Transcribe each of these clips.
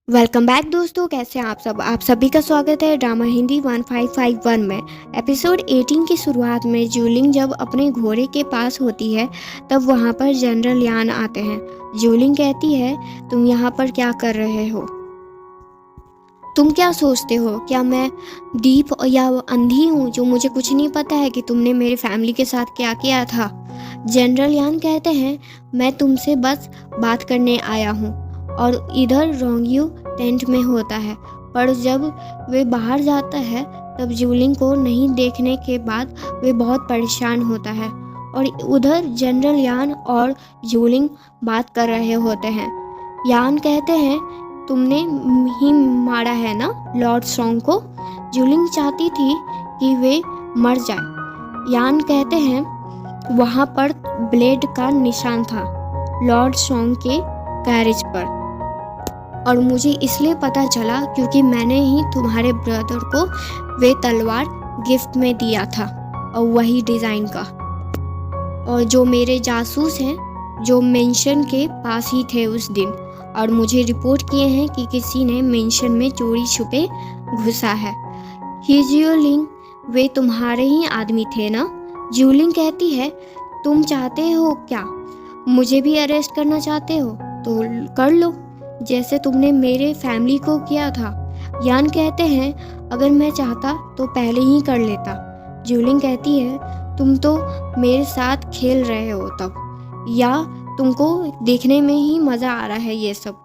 Welcome back दोस्तों, कैसे हैं आप सभी का स्वागत है ड्रामा हिंदी 1551 में। एपिसोड 18 की शुरुआत में जूलिंग जब अपने घोड़े के पास होती है तब वहाँ पर जनरल यान आते हैं। जूलिंग कहती है, तुम यहाँ पर क्या कर रहे हो? तुम क्या सोचते हो, क्या मैं डीप या अंधी हूँ जो मुझे कुछ नहीं पता है कि तुमने मेरी फैमिली के साथ क्या किया था? जनरल यान कहते हैं, मैं तुमसे बस बात करने आया हूँ। और इधर रोंगियो टेंट में होता है, पर जब वे बाहर जाता है तब जूलिंग को नहीं देखने के बाद वे बहुत परेशान होता है। और उधर जनरल यान और जूलिंग बात कर रहे होते हैं। यान कहते हैं, तुमने ही मारा है ना लॉर्ड सॉन्ग को? जूलिंग चाहती थी कि वे मर जाए। यान कहते हैं, वहाँ पर ब्लेड का निशान था लॉर्ड सॉन्ग के कैरेज पर, और मुझे इसलिए पता चला क्योंकि मैंने ही तुम्हारे ब्रदर को वे तलवार गिफ्ट में दिया था, और वही डिज़ाइन का। और जो मेरे जासूस हैं जो मेंशन के पास ही थे उस दिन, और मुझे रिपोर्ट किए हैं कि किसी ने मेंशन में चोरी छुपे घुसा है। हिजियोलिंग, वे तुम्हारे ही आदमी थे ना? जूलिंग कहती है, तुम चाहते हो क्या? मुझे भी अरेस्ट करना चाहते हो तो कर लो, जैसे तुमने मेरे फैमिली को किया था। यान कहते हैं, अगर मैं चाहता तो पहले ही कर लेता। जूलिंग कहती है, तुम तो मेरे साथ खेल रहे हो तब, या तुमको देखने में ही मज़ा आ रहा है ये सब?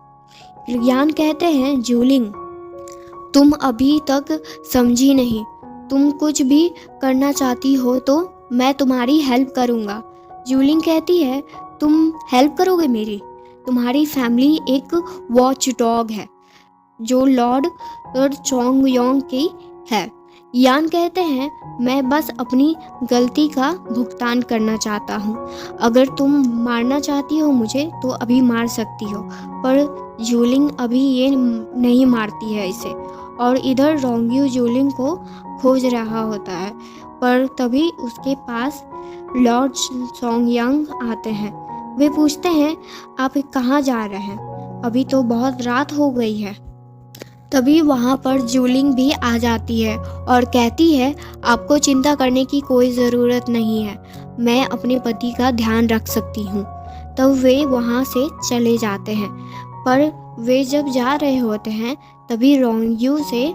यान कहते हैं, जूलिंग तुम अभी तक समझी नहीं। तुम कुछ भी करना चाहती हो तो मैं तुम्हारी हेल्प करूँगा। जूलिंग कहती है, तुम हेल्प करोगे मेरी? तुम्हारी फैमिली एक वॉच डॉग है जो लॉर्ड चोंग योंग की है। यान कहते हैं, मैं बस अपनी गलती का भुगतान करना चाहता हूँ। अगर तुम मारना चाहती हो मुझे तो अभी मार सकती हो, पर जूलिंग अभी ये नहीं मारती है इसे। और इधर रोंगियो जूलिंग को खोज रहा होता है, पर तभी उसके पास लॉर्ड सोंगयांग आते हैं। वे पूछते हैं, आप कहाँ जा रहे हैं? अभी तो बहुत रात हो गई है। तभी वहाँ पर जूलिंग भी आ जाती है और कहती है, आपको चिंता करने की कोई ज़रूरत नहीं है, मैं अपने पति का ध्यान रख सकती हूँ। तब वे वहाँ से चले जाते हैं, पर वे जब जा रहे होते हैं तभी रोंगियो से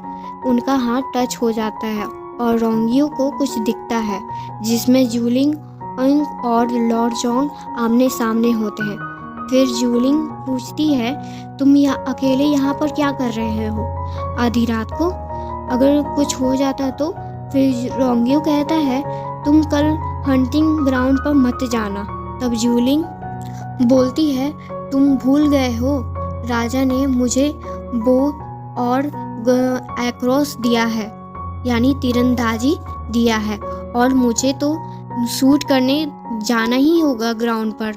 उनका हाथ टच हो जाता है और रोंगियो को कुछ दिखता है जिसमें जूलिंग और लॉर्ड जोंग आमने सामने होते हैं। फिर जूलिंग पूछती है, तुम अकेले यहाँ पर क्या कर रहे हो आधी रात को? अगर कुछ हो जाता तो? फिर रोंगियो कहता है, तुम कल हंटिंग ग्राउंड पर मत जाना। तब जूलिंग बोलती है, तुम भूल गए हो, राजा ने मुझे बो और एक्रोस दिया है, यानी तीरंदाजी दिया है, और मुझे तो शूट करने जाना ही होगा ग्राउंड पर।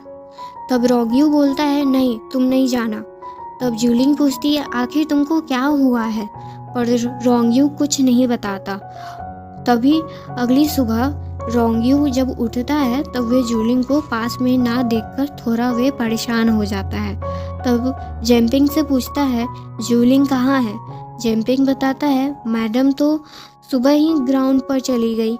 तब रोंगियो बोलता है, नहीं तुम नहीं जाना। तब जूलिंग पूछती है, आखिर तुमको क्या हुआ है? पर रोंगियो कुछ नहीं बताता। तभी अगली सुबह रोंगियो जब उठता है तब वे जूलिंग को पास में ना देखकर थोड़ा वे परेशान हो जाता है। तब जैम्पिंग से पूछता है, जूलिंग कहाँ है? जैम्पिंग बताता है, मैडम तो सुबह ही ग्राउंड पर चली गई।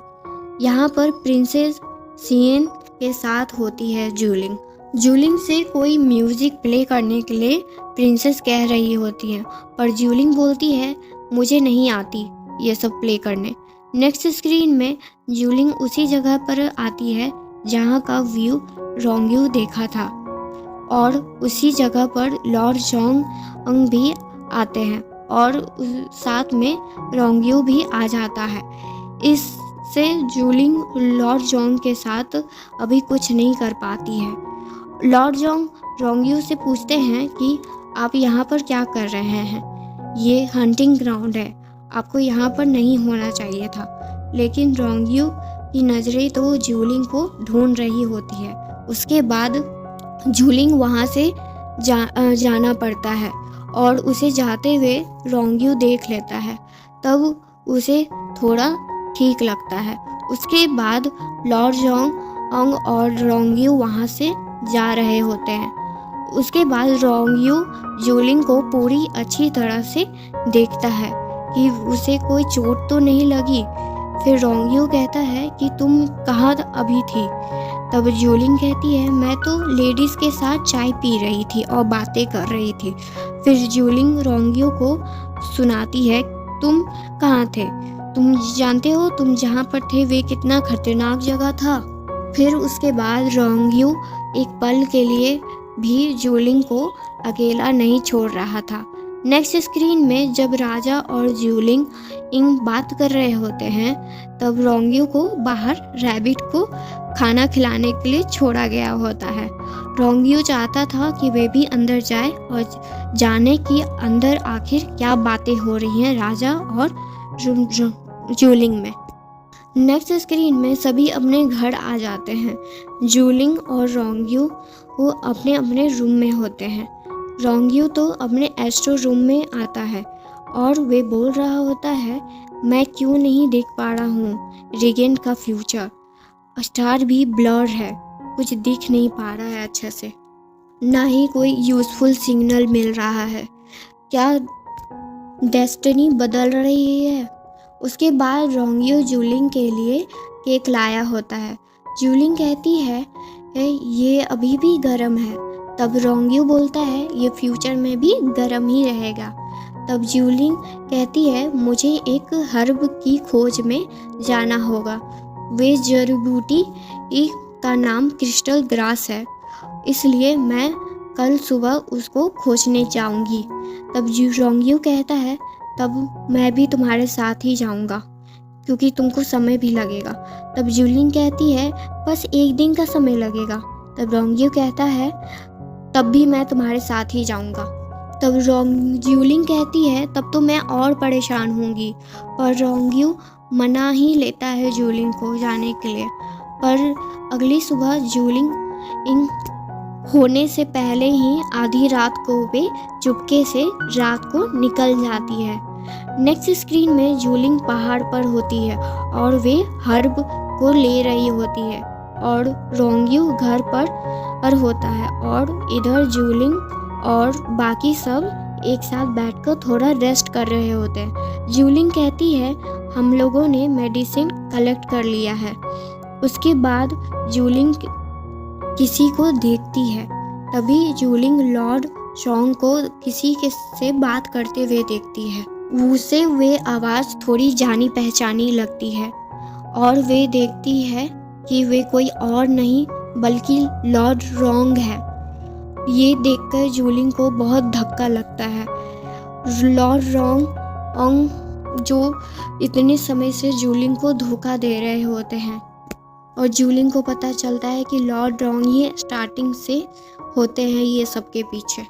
यहाँ पर प्रिंसेस सियन के साथ होती है जूलिंग। जूलिंग से कोई म्यूजिक प्ले करने के लिए प्रिंसेस कह रही होती है, पर जूलिंग बोलती है, मुझे नहीं आती ये सब प्ले करने। नेक्स्ट स्क्रीन में जूलिंग उसी जगह पर आती है जहाँ का व्यू रोंगियो देखा था, और उसी जगह पर लॉर्ड जोंग भी आते हैं, और साथ में रोंगियो भी आ जाता है। इससे जूलिंग लॉर्ड जोंग के साथ अभी कुछ नहीं कर पाती है। लॉर्ड जोंग रोंगियो से पूछते हैं कि आप यहाँ पर क्या कर रहे हैं? ये हंटिंग ग्राउंड है, आपको यहाँ पर नहीं होना चाहिए था। लेकिन रोंगियो की नज़रें तो जूलिंग को ढूंढ रही होती है। उसके बाद जूलिंग वहाँ से जाना पड़ता है, और उसे जाते हुए रोंगियो देख लेता है। तब उसे थोड़ा ठीक लगता है। उसके बाद लॉर्ड जोंग और रोंगियो वहाँ से जा रहे होते हैं, उसके बाद रोंगयू जूलिंग को पूरी अच्छी तरह से देखता है कि उसे कोई चोट तो नहीं लगी। फिर रोंगयू कहता है कि तुम कहाँ अभी थी? तब जूलिंग कहती है मैं तो लेडीज के साथ चाय पी रही थी और बातें कर रही थी। फिर जूलिंग रोंगयू को सुनाती है तुम कहाँ थे? तुम जानते हो तुम जहाँ पर थे वे कितना खतरनाक जगह था। फिर उसके बाद रोंगयू एक पल के लिए भी जूलिंग को अकेला नहीं छोड़ रहा था। नेक्स्ट स्क्रीन में जब राजा और जूलिंग बात कर रहे होते हैं तब रोंगयू को बाहर रैबिट को खाना खिलाने के लिए छोड़ा गया होता है। रोंगयू चाहता था कि वे भी अंदर जाए और जाने कि अंदर आखिर क्या बातें हो रही हैं राजा और जूलिंग में। नेक्स्ट स्क्रीन में सभी अपने घर आ जाते हैं। जूलिंग और रोंगयू वो अपने अपने रूम में होते हैं। रोंगयू तो अपने एस्ट्रो रूम में आता है और वे बोल रहा होता है मैं क्यों नहीं देख पा रहा हूँ रिगेंट का फ्यूचर। स्टार भी ब्लर है, कुछ दिख नहीं पा रहा है अच्छे से, ना ही कोई यूज़फुल सिग्नल मिल रहा है। क्या डेस्टिनी बदल रही है? उसके बाद रोंगयू जूलिंग के लिए केक लाया होता है। जूलिंग कहती है ये अभी भी गर्म है। तब रोंगयू बोलता है ये फ्यूचर में भी गर्म ही रहेगा। तब जूलिंग कहती है मुझे एक हर्ब की खोज में जाना होगा। वे जड़ी बूटी का नाम क्रिस्टल ग्रास है, इसलिए मैं कल सुबह उसको खोजने जाऊंगी। तब रोंगयू कहता है तब मैं भी तुम्हारे साथ ही जाऊंगा क्योंकि तुमको समय भी लगेगा। तब जूलिंग कहती है बस एक दिन का समय लगेगा। तब रोंगयू कहता है तब भी मैं तुम्हारे साथ ही जाऊंगा। तब जूलिंग कहती है तब तो मैं और परेशान होंगी, पर रोंगयू मना ही लेता है जूलिंग को जाने के लिए। पर अगली सुबह जूलिंग होने से पहले ही आधी रात को वे चुपके से रात को निकल जाती है। नेक्स्ट स्क्रीन में जूलिंग पहाड़ पर होती है और वे हर्ब को ले रही होती है और रोंगयू घर पर होता है और इधर जूलिंग और बाकी सब एक साथ बैठकर थोड़ा रेस्ट कर रहे होते हैं। जूलिंग कहती है हम लोगों ने मेडिसिन कलेक्ट कर लिया है। उसके बाद जूलिंग किसी को देखती है। तभी जूलिंग लॉर्ड शॉन्ग को किसी के से बात करते हुए देखती है। उसे वे आवाज़ थोड़ी जानी पहचानी लगती है और वे देखती है कि वे कोई और नहीं बल्कि लॉर्ड रोंग है। ये देखकर जूलिंग को बहुत धक्का लगता है। लॉर्ड रोंग जो इतने समय से जूलिंग को धोखा दे रहे होते हैं और जूलिंग को पता चलता है कि लॉर्ड रोंग ही स्टार्टिंग से होते हैं ये सबके पीछे।